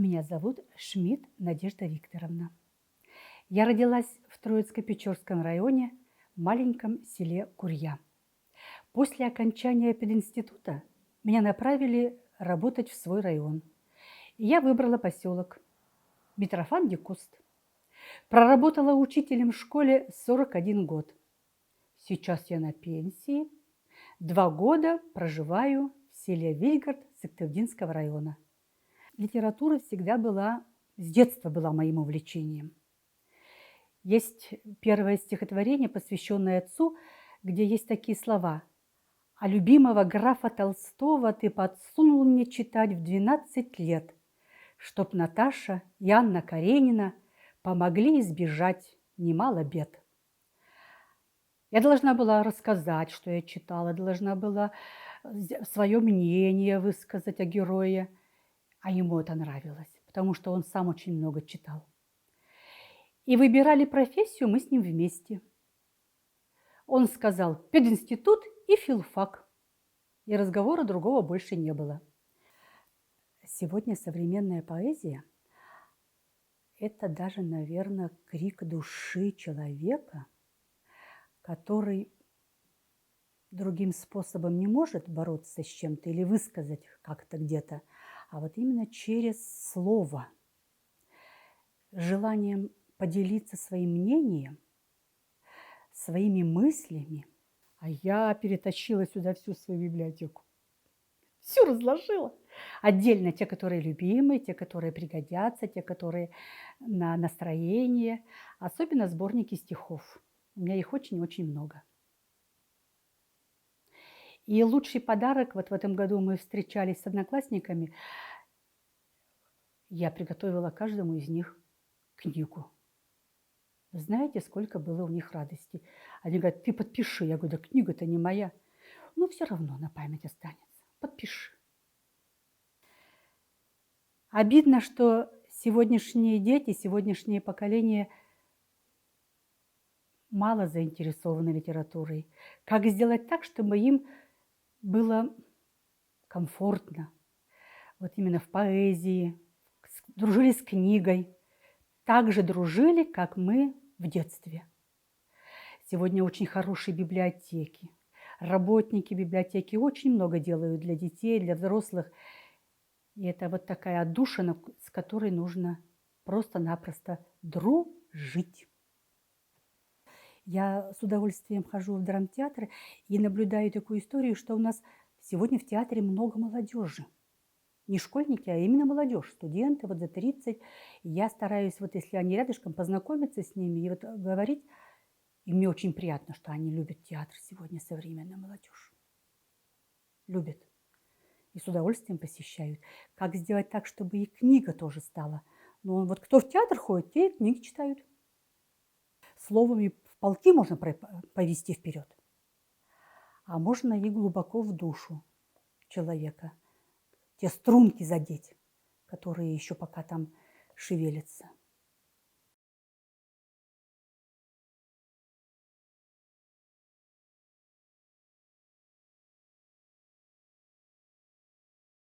Меня зовут Шмидт Надежда Викторовна. Я родилась в Троицко-Печорском районе, в маленьком селе Курья. После окончания пединститута меня направили работать в свой район. И я выбрала поселок Митрофан-де-Куст. Проработала учителем в школе 41 год. Сейчас я на пенсии. 2 года проживаю в селе Вильгард Сыктывдинского района. Литература всегда была, с детства была моим увлечением. Есть первое стихотворение, посвященное отцу, где есть такие слова: «А любимого графа Толстого ты подсунул мне читать в 12 лет, чтоб Наташа и Анна Каренина помогли избежать немало бед». Я должна была рассказать, что я читала, должна была свое мнение высказать о герое, а ему это нравилось, потому что он сам очень много читал. И выбирали профессию мы с ним вместе. Он сказал: пединститут и филфак. И разговора другого больше не было. Сегодня современная поэзия – это даже, наверное, крик души человека, который другим способом не может бороться с чем-то или высказать как-то где-то, а вот именно через слово, желанием поделиться своим мнением, своими мыслями. А я перетащила сюда всю свою библиотеку. Всю разложила. Отдельно те, которые любимые, те, которые пригодятся, те, которые на настроение. Особенно сборники стихов. У меня их очень-очень много. И лучший подарок, вот в этом году мы встречались с одноклассниками, я приготовила каждому из них книгу. Вы знаете, сколько было у них радости? Они говорят: ты подпиши. Я говорю: да книга-то не моя. Но все равно на память останется. Подпиши. Обидно, что сегодняшние дети, сегодняшнее поколение мало заинтересованы литературой. Как сделать так, чтобы им было комфортно? Вот именно в поэзии, дружили с книгой. Так же дружили, как мы в детстве. Сегодня очень хорошие библиотеки. Работники библиотеки очень много делают для детей, для взрослых. И это вот такая отдушина, с которой нужно просто-напросто дружить. Я с удовольствием хожу в драмтеатр и наблюдаю такую историю, что у нас сегодня в театре много молодежи. Не школьники, а именно молодежь, студенты, вот за 30. И я стараюсь, вот если они рядышком, познакомиться с ними и вот говорить. И мне очень приятно, что они любят театр сегодня, современная молодежь. Любят. И с удовольствием посещают. Как сделать так, чтобы и книга тоже стала? Ну, вот кто в театр ходит, те книги читают. Словами в полки можно повести вперед, а можно и глубоко в душу человека, те струнки задеть, которые еще пока там шевелятся.